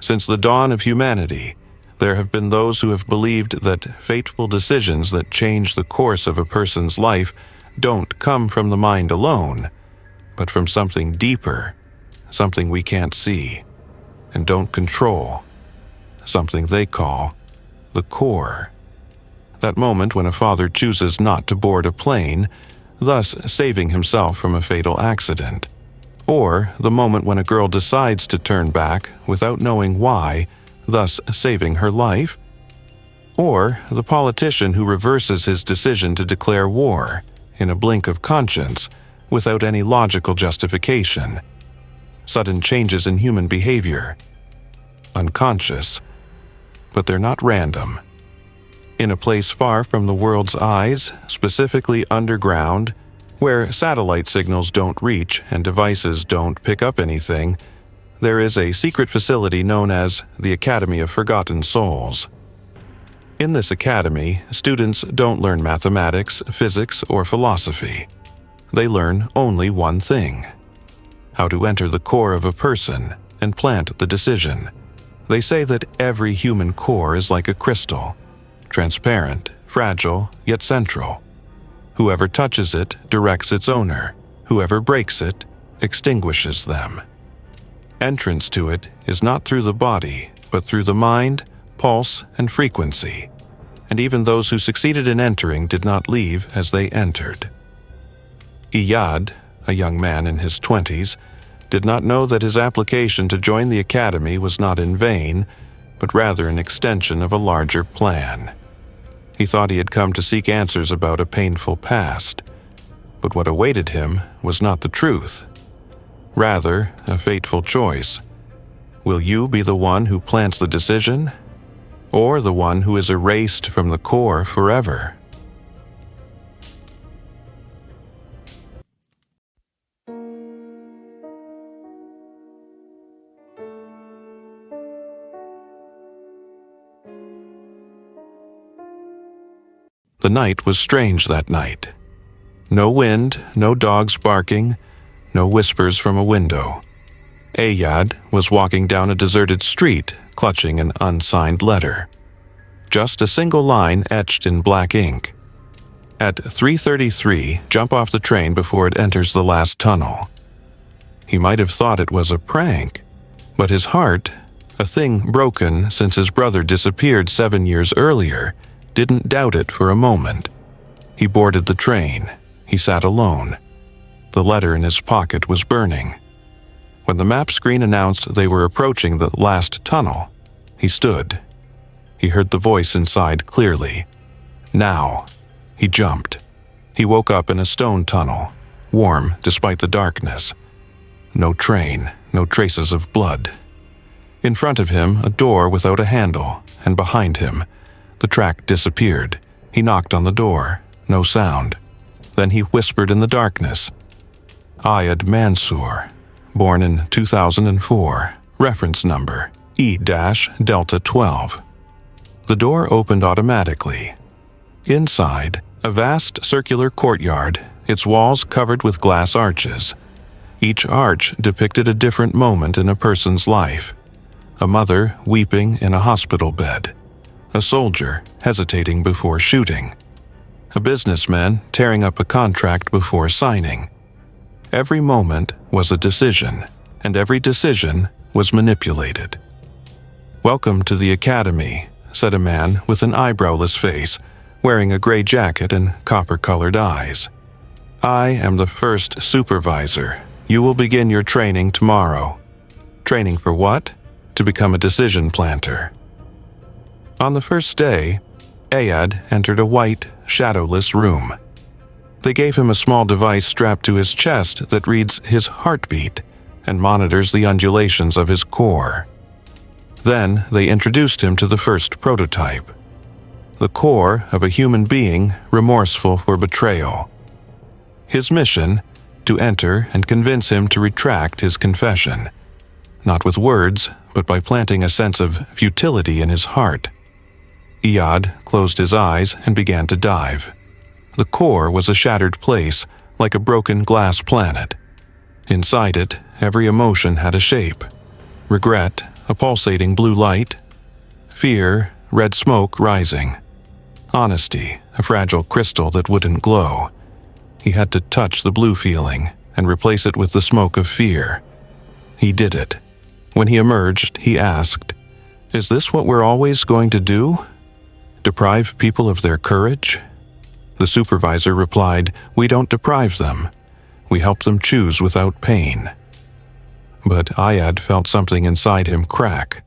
Since the dawn of humanity, there have been those who have believed that fateful decisions that change the course of a person's life don't come from the mind alone, but from something deeper, something we can't see and don't control, something they call the core. That moment when a father chooses not to board a plane, thus saving himself from a fatal accident. Or the moment when a girl decides to turn back without knowing why, thus saving her life. Or the politician who reverses his decision to declare war in a blink of conscience without any logical justification. Sudden changes in human behavior. Unconscious. But they're not random. In a place far from the world's eyes, specifically underground, where satellite signals don't reach and devices don't pick up anything, there is a secret facility known as the Academy of Forgotten Souls. In this academy, students don't learn mathematics, physics, or philosophy. They learn only one thing: how to enter the core of a person and plant the decision. They say that every human core is like a crystal, transparent, fragile, yet central. Whoever touches it directs its owner. Whoever breaks it extinguishes them. Entrance to it is not through the body, but through the mind, pulse, and frequency. And even those who succeeded in entering did not leave as they entered. Iyad, a young man in his 20s, did not know that his application to join the academy was not in vain, but rather an extension of a larger plan. He thought he had come to seek answers about a painful past, but what awaited him was not the truth. Rather, a fateful choice. Will you be the one who plants the decision, or the one who is erased from the core forever? The night was strange that night. No wind, no dogs barking, no whispers from a window. Ayad was walking down a deserted street, clutching an unsigned letter. Just a single line etched in black ink. At 3:33, jump off the train before it enters the last tunnel. He might have thought it was a prank, but his heart, a thing broken since his brother disappeared 7 years earlier, didn't doubt it for a moment. He boarded the train. He sat alone. The letter in his pocket was burning. When the map screen announced they were approaching the last tunnel, he stood. He heard the voice inside clearly. Now. He jumped. He woke up in a stone tunnel, warm despite the darkness. No train, no traces of blood. In front of him, a door without a handle, and behind him, the track disappeared. He knocked on the door. No sound. Then he whispered in the darkness. Ayad Mansour, born in 2004, reference number E-Delta 12. The door opened automatically. Inside, a vast circular courtyard, its walls covered with glass arches. Each arch depicted a different moment in a person's life. A mother weeping in a hospital bed. A soldier hesitating before shooting. A businessman tearing up a contract before signing. Every moment was a decision, and every decision was manipulated. "Welcome to the academy," said a man with an eyebrowless face, wearing a gray jacket and copper-colored eyes. "I am the first supervisor. You will begin your training tomorrow." Training for what? To become a decision planter. On the first day, Ayad entered a white, shadowless room. They gave him a small device strapped to his chest that reads his heartbeat and monitors the undulations of his core. Then they introduced him to the first prototype. The core of a human being remorseful for betrayal. His mission, to enter and convince him to retract his confession. Not with words, but by planting a sense of futility in his heart. Iyad closed his eyes and began to dive. The core was a shattered place, like a broken glass planet. Inside it, every emotion had a shape. Regret, a pulsating blue light. Fear, red smoke rising. Honesty, a fragile crystal that wouldn't glow. He had to touch the blue feeling and replace it with the smoke of fear. He did it. When he emerged, he asked, "Is this what we're always going to do? Deprive people of their courage?" The supervisor replied, "We don't deprive them. We help them choose without pain." But Iyad felt something inside him crack,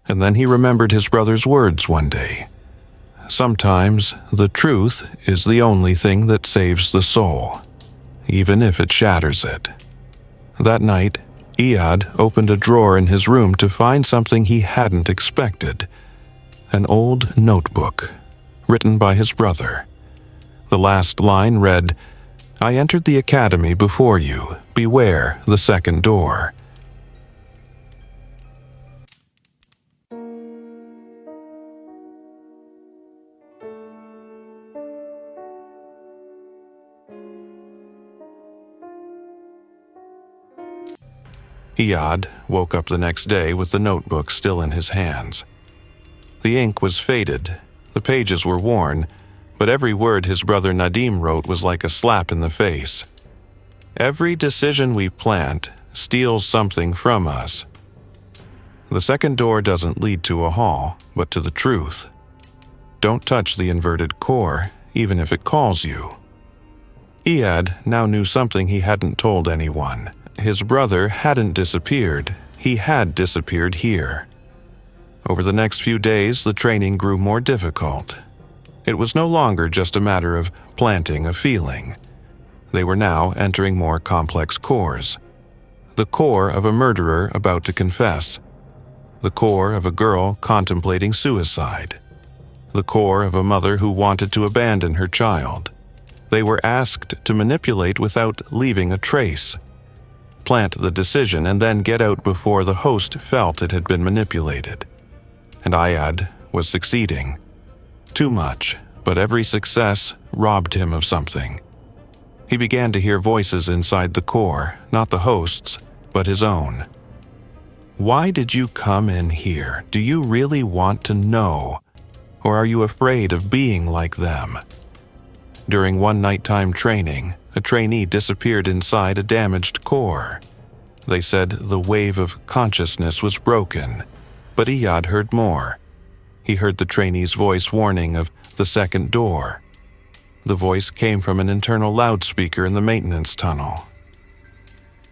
and then he remembered his brother's words one day. Sometimes the truth is the only thing that saves the soul, even if it shatters it. That night, Iyad opened a drawer in his room to find something he hadn't expected. An old notebook, written by his brother. The last line read, "I entered the academy before you. Beware the second door." Iyad woke up the next day with the notebook still in his hands. The ink was faded, the pages were worn, but every word his brother Nadim wrote was like a slap in the face. Every decision we plant steals something from us. The second door doesn't lead to a hall, but to the truth. Don't touch the inverted core, even if it calls you. Iyad now knew something he hadn't told anyone. His brother hadn't disappeared. He had disappeared here. Over the next few days, the training grew more difficult. It was no longer just a matter of planting a feeling. They were now entering more complex cores. The core of a murderer about to confess. The core of a girl contemplating suicide. The core of a mother who wanted to abandon her child. They were asked to manipulate without leaving a trace. Plant the decision and then get out before the host felt it had been manipulated. And Iyad was succeeding. Too much, but every success robbed him of something. He began to hear voices inside the core, not the host's, but his own. Why did you come in here? Do you really want to know? Or are you afraid of being like them? During one nighttime training, a trainee disappeared inside a damaged core. They said the wave of consciousness was broken, but Iyad heard more. He heard the trainee's voice warning of the second door. The voice came from an internal loudspeaker in the maintenance tunnel.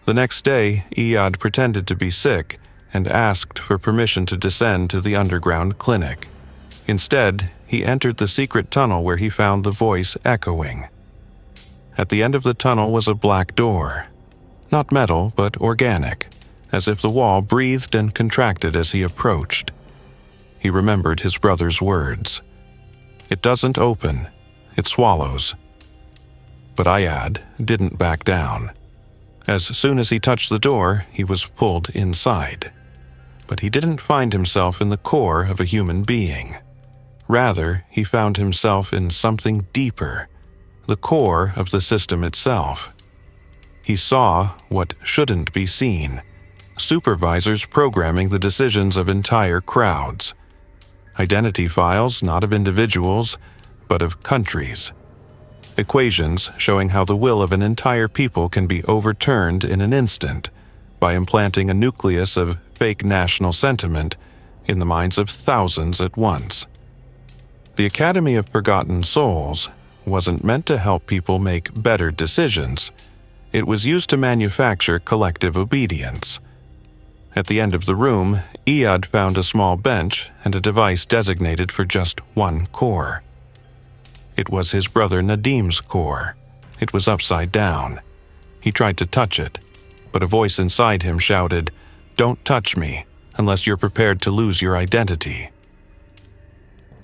The next day, Iyad pretended to be sick and asked for permission to descend to the underground clinic. Instead, he entered the secret tunnel where he found the voice echoing. At the end of the tunnel was a black door. Not metal, but organic, as if the wall breathed and contracted as he approached. He remembered his brother's words. "It doesn't open, it swallows." But Iyad didn't back down. As soon as he touched the door, he was pulled inside. But he didn't find himself in the core of a human being. Rather, he found himself in something deeper, the core of the system itself. He saw what shouldn't be seen, supervisors programming the decisions of entire crowds. Identity files not of individuals, but of countries. Equations showing how the will of an entire people can be overturned in an instant by implanting a nucleus of fake national sentiment in the minds of thousands at once. The Academy of Forgotten Souls wasn't meant to help people make better decisions. It was used to manufacture collective obedience. At the end of the room, Iyad found a small bench and a device designated for just one core. It was his brother Nadim's core. It was upside down. He tried to touch it, but a voice inside him shouted, "Don't touch me, unless you're prepared to lose your identity."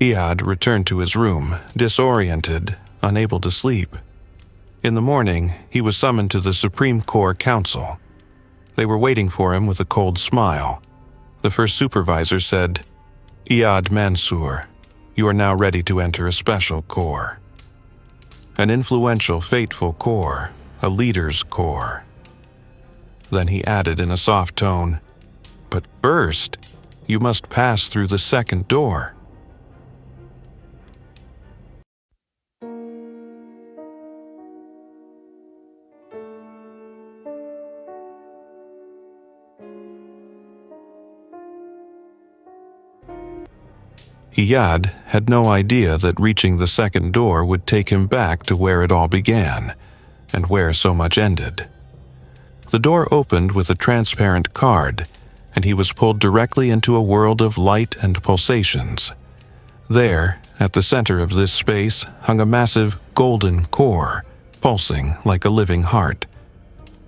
Iyad returned to his room, disoriented, unable to sleep. In the morning, he was summoned to the Supreme Core Council. They were waiting for him with a cold smile. The first supervisor said, "Iyad Mansour, you are now ready to enter a special core. An influential, fateful core, a leader's core." Then he added in a soft tone, "But first, You must pass through the second door." Iyad had no idea that reaching the second door would take him back to where it all began, and where so much ended. The door opened with a transparent card, and he was pulled directly into a world of light and pulsations. There, at the center of this space, hung a massive golden core, pulsing like a living heart.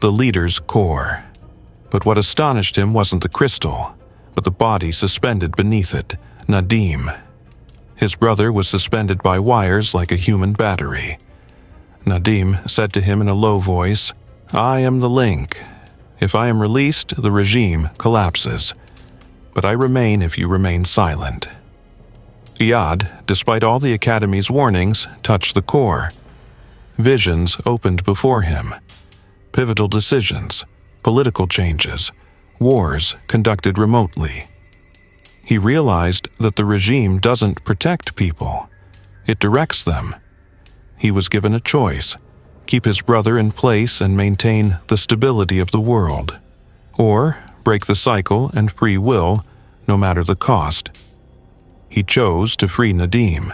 The leader's core. But what astonished him wasn't the crystal, but the body suspended beneath it, Nadim. His brother was suspended by wires like a human battery. Nadim said to him in a low voice, "I am the link. If I am released, the regime collapses. But I remain if you remain silent." Iyad, despite all the Academy's warnings, touched the core. Visions opened before him. Pivotal decisions, political changes, wars conducted remotely. He realized that the regime doesn't protect people. It directs them. He was given a choice: keep his brother in place and maintain the stability of the world, or break the cycle and free will, no matter the cost. He chose to free Nadim.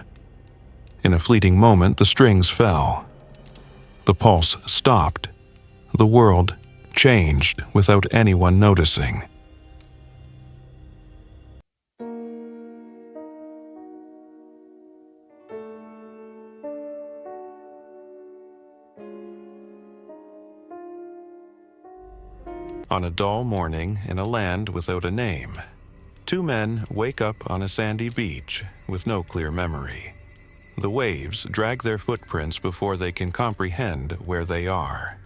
In a fleeting moment, the strings fell. The pulse stopped. The world changed without anyone noticing. On a dull morning in a land without a name, two men wake up on a sandy beach with no clear memory. The waves drag their footprints before they can comprehend where they are.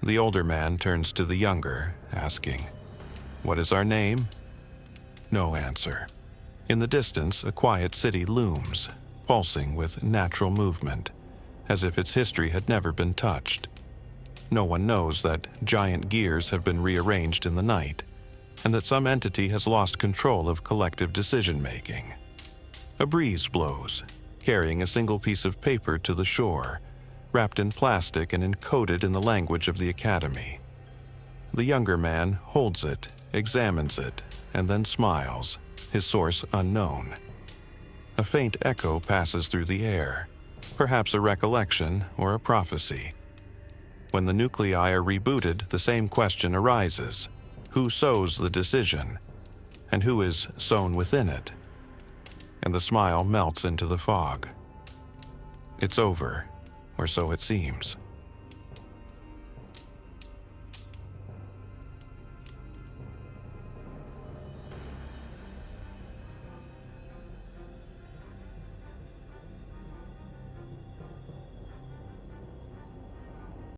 The older man turns to the younger, asking, "What is our name?" No answer. In the distance, a quiet city looms, pulsing with natural movement, as if its history had never been touched. No one knows that giant gears have been rearranged in the night, and that some entity has lost control of collective decision-making. A breeze blows, carrying a single piece of paper to the shore, wrapped in plastic and encoded in the language of the Academy. The younger man holds it, examines it, and then smiles, his source unknown. A faint echo passes through the air, perhaps a recollection or a prophecy. When the nuclei are rebooted, the same question arises: who sows the decision, and who is sown within it? And the smile melts into the fog. It's over, or so it seems.